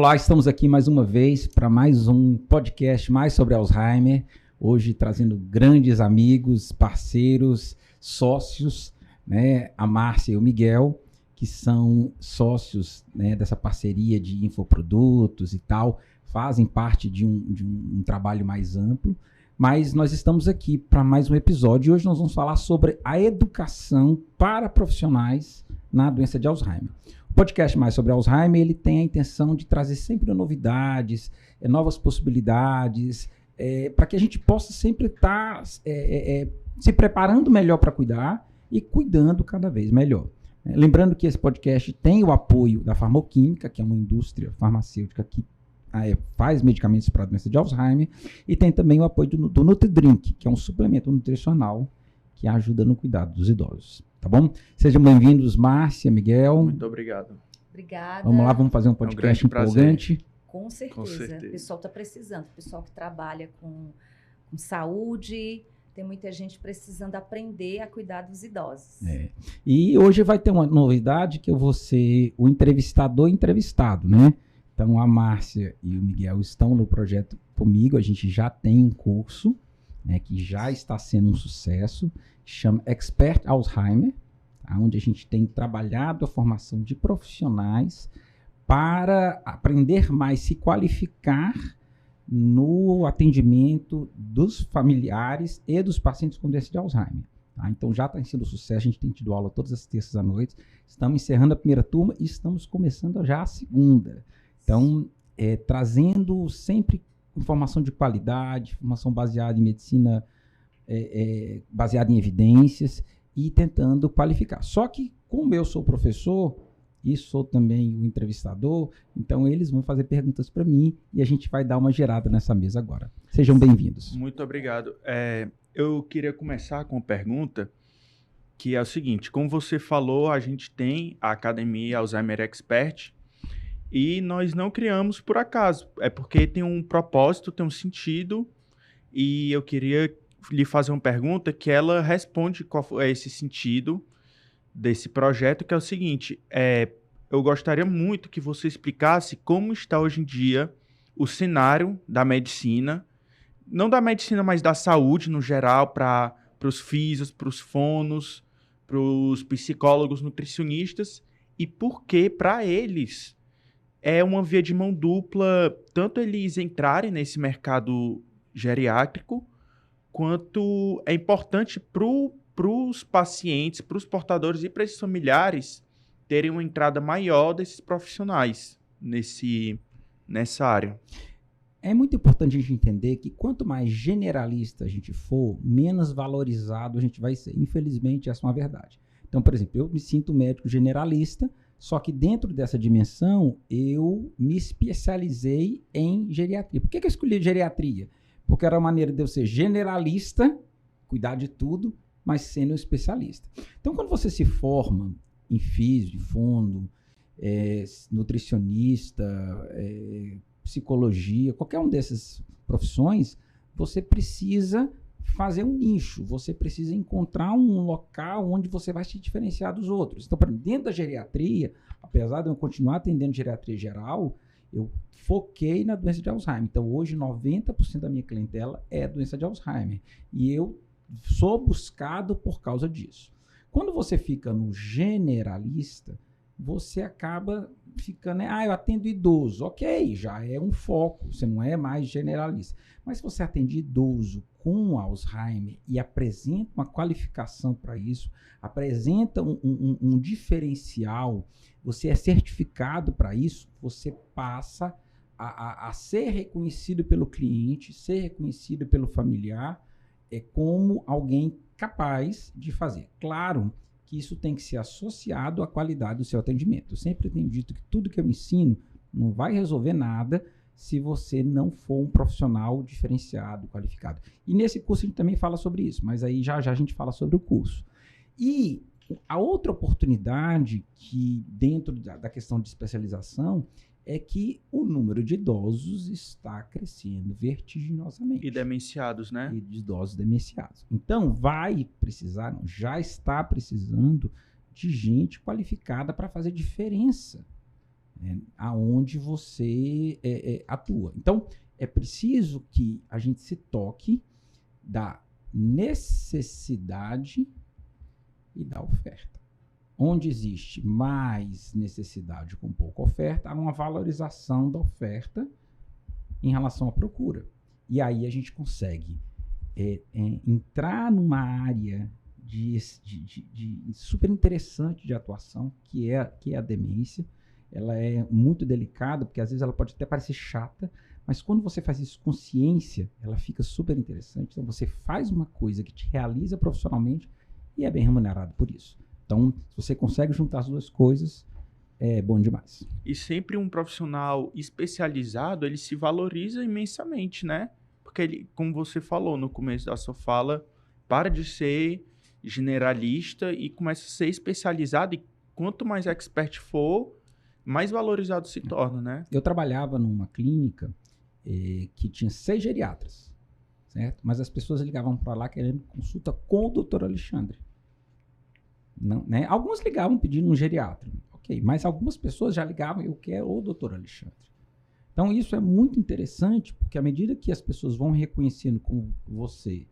Olá, estamos aqui mais uma vez para mais um podcast mais sobre Alzheimer. Hoje trazendo grandes amigos, parceiros, sócios, né? A Márcia e o Miguel, que são sócios, né, dessa parceria de infoprodutos e tal, fazem parte de um trabalho mais amplo. Mas nós estamos aqui para mais um episódio e hoje nós vamos falar sobre a educação para profissionais na doença de Alzheimer. O podcast mais sobre Alzheimer, ele tem a intenção de trazer sempre novidades, novas possibilidades, para que a gente possa sempre estar se preparando melhor para cuidar e cuidando cada vez melhor. Lembrando que esse podcast tem o apoio da Farmoquímica, que é uma indústria farmacêutica que faz medicamentos para a doença de Alzheimer, e tem também o apoio do NutriDrink, que é um suplemento nutricional que ajuda no cuidado dos idosos. Tá bom? Sejam bem-vindos, Márcia, Miguel. Muito obrigado. Obrigada. Vamos lá, vamos fazer um podcast empolgante. Com certeza. O pessoal está precisando. O pessoal que trabalha com saúde, tem muita gente precisando aprender a cuidar dos idosos. E hoje vai ter uma novidade que eu vou ser o entrevistador entrevistado, né? Então, a Márcia e o Miguel estão no projeto comigo. A gente já tem um curso, né, que já está sendo um sucesso, chama Expert Alzheimer, tá, onde a gente tem trabalhado a formação de profissionais para aprender mais, se qualificar no atendimento dos familiares e dos pacientes com doença de Alzheimer. Tá? Então, já está sendo um sucesso. A gente tem tido aula todas as terças à noite. Estamos encerrando a primeira turma e estamos começando já a segunda. Então, trazendo sempre informação de qualidade, informação baseada em medicina, baseada em evidências e tentando qualificar. Só que, como eu sou professor e sou também o entrevistador, então eles vão fazer perguntas para mim e a gente vai dar uma gerada nessa mesa agora. Sejam bem-vindos. Muito obrigado. Eu queria começar com uma pergunta que é o seguinte: como você falou, a gente tem a Academia Alzheimer Expert, e nós não criamos por acaso, é porque tem um propósito, tem um sentido, e eu queria lhe fazer uma pergunta que ela responde qual é esse sentido desse projeto, que é o seguinte: eu gostaria muito que você explicasse como está hoje em dia o cenário da medicina, não da medicina, mas da saúde no geral, para os fisios, para os fonos, para os psicólogos, nutricionistas, e por que para eles é uma via de mão dupla, tanto eles entrarem nesse mercado geriátrico, quanto é importante para os pacientes, para os portadores e para esses familiares terem uma entrada maior desses profissionais nessa área. É muito importante a gente entender que quanto mais generalista a gente for, menos valorizado a gente vai ser. Infelizmente, essa é uma verdade. Então, por exemplo, eu me sinto médico generalista, só que dentro dessa dimensão, eu me especializei em geriatria. Por que eu escolhi geriatria? Porque era uma maneira de eu ser generalista, cuidar de tudo, mas sendo um especialista. Então, quando você se forma em físio, fono, nutricionista, psicologia, qualquer um dessas profissões, você precisa fazer um nicho, você precisa encontrar um local onde você vai se diferenciar dos outros. Então, dentro da geriatria, apesar de eu continuar atendendo geriatria geral, eu foquei na doença de Alzheimer. Então, hoje, 90% da minha clientela é doença de Alzheimer. E eu sou buscado por causa disso. Quando você fica no generalista, você acaba ficando, eu atendo idoso. Ok, já é um foco, você não é mais generalista. Mas se você atende idoso com Alzheimer e apresenta uma qualificação para isso, apresenta um diferencial, você é certificado para isso, você passa a ser reconhecido pelo cliente, ser reconhecido pelo familiar, como alguém capaz de fazer. Claro que isso tem que ser associado à qualidade do seu atendimento. Eu sempre tenho dito que tudo que eu ensino não vai resolver nada se você não for um profissional diferenciado, qualificado. E nesse curso a gente também fala sobre isso, mas aí já a gente fala sobre o curso. E a outra oportunidade que dentro da questão de especialização é que o número de idosos está crescendo vertiginosamente. E demenciados, né? E de idosos demenciados. Então, já está precisando de gente qualificada para fazer diferença aonde você atua. Então, é preciso que a gente se toque da necessidade e da oferta. Onde existe mais necessidade com pouca oferta, há uma valorização da oferta em relação à procura. E aí a gente consegue entrar numa área de super interessante de atuação, que é a demência. Ela é muito delicada, porque às vezes ela pode até parecer chata, mas quando você faz isso com ciência, ela fica super interessante. Então você faz uma coisa que te realiza profissionalmente e é bem remunerado por isso. Então, se você consegue juntar as duas coisas, é bom demais. E sempre um profissional especializado, ele se valoriza imensamente, né? Porque ele, como você falou no começo da sua fala, para de ser generalista e começa a ser especializado, e quanto mais expert for, mais valorizado se torna, né? Eu trabalhava numa clínica que tinha 6 geriatras, certo? Mas as pessoas ligavam para lá querendo consulta com o Dr. Alexandre. Não, né? Algumas ligavam pedindo um geriatra, ok, mas algumas pessoas já ligavam, eu quero o Dr. Alexandre. Então isso é muito interessante, porque à medida que as pessoas vão reconhecendo como você,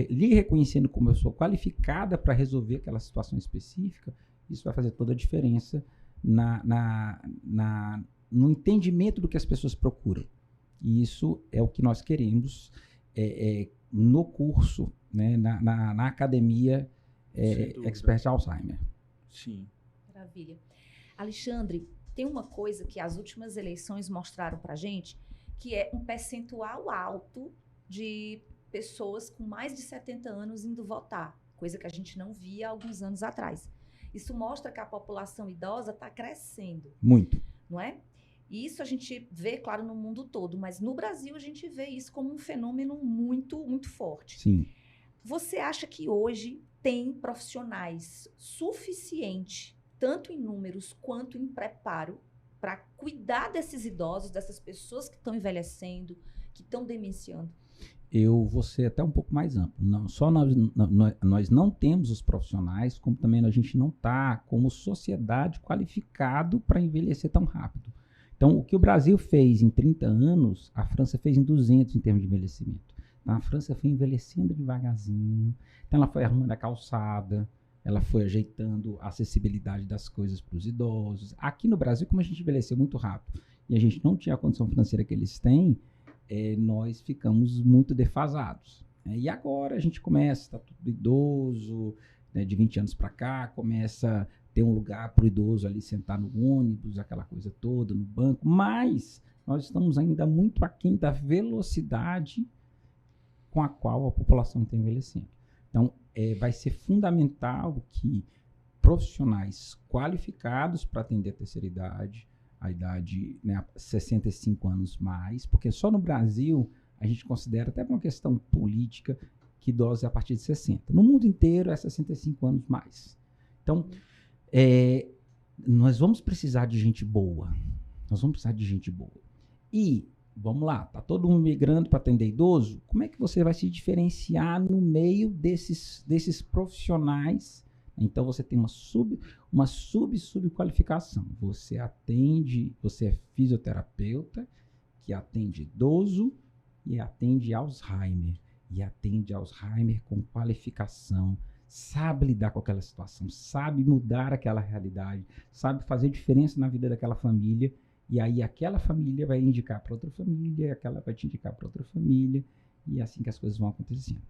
lhe reconhecendo como eu sou qualificada para resolver aquela situação específica, isso vai fazer toda a diferença no entendimento do que as pessoas procuram. E isso é o que nós queremos no curso, né, na academia Expert Alzheimer. Sim. Maravilha. Alexandre, tem uma coisa que as últimas eleições mostraram para a gente, que é um percentual alto de pessoas com mais de 70 anos indo votar, coisa que a gente não via há alguns anos atrás. Isso mostra que a população idosa está crescendo. Muito. Não é? E isso a gente vê, claro, no mundo todo, mas no Brasil a gente vê isso como um fenômeno muito, muito forte. Sim. Você acha que hoje tem profissionais suficientes, tanto em números quanto em preparo, para cuidar desses idosos, dessas pessoas que estão envelhecendo, que estão demenciando? Eu vou ser até um pouco mais amplo. Não, só nós não temos os profissionais, como também a gente não está, como sociedade, qualificado para envelhecer tão rápido. Então, o que o Brasil fez em 30 anos, a França fez em 200 em termos de envelhecimento. Então, a França foi envelhecendo devagarzinho, então ela foi arrumando a calçada, ela foi ajeitando a acessibilidade das coisas para os idosos. Aqui no Brasil, como a gente envelheceu muito rápido e a gente não tinha a condição financeira que eles têm, nós ficamos muito defasados. E agora a gente começa, está tudo idoso, né, de 20 anos para cá, começa a ter um lugar para o idoso ali sentar no ônibus, aquela coisa toda, no banco, mas nós estamos ainda muito aquém da velocidade com a qual a população está envelhecendo. Então, vai ser fundamental que profissionais qualificados para atender a terceira idade, a idade, né, 65 anos mais, porque só no Brasil a gente considera, até por uma questão política, que idosos é a partir de 60. No mundo inteiro é 65 anos mais. Então, nós vamos precisar de gente boa. Nós vamos precisar de gente boa. E, vamos lá, tá todo mundo migrando para atender idoso, como é que você vai se diferenciar no meio desses profissionais? Então, você tem uma subqualificação. Você é fisioterapeuta, que atende idoso e atende Alzheimer. E atende Alzheimer com qualificação, sabe lidar com aquela situação, sabe mudar aquela realidade, sabe fazer diferença na vida daquela família. E aí aquela família vai indicar para outra família, aquela vai te indicar para outra família. E é assim que as coisas vão acontecendo.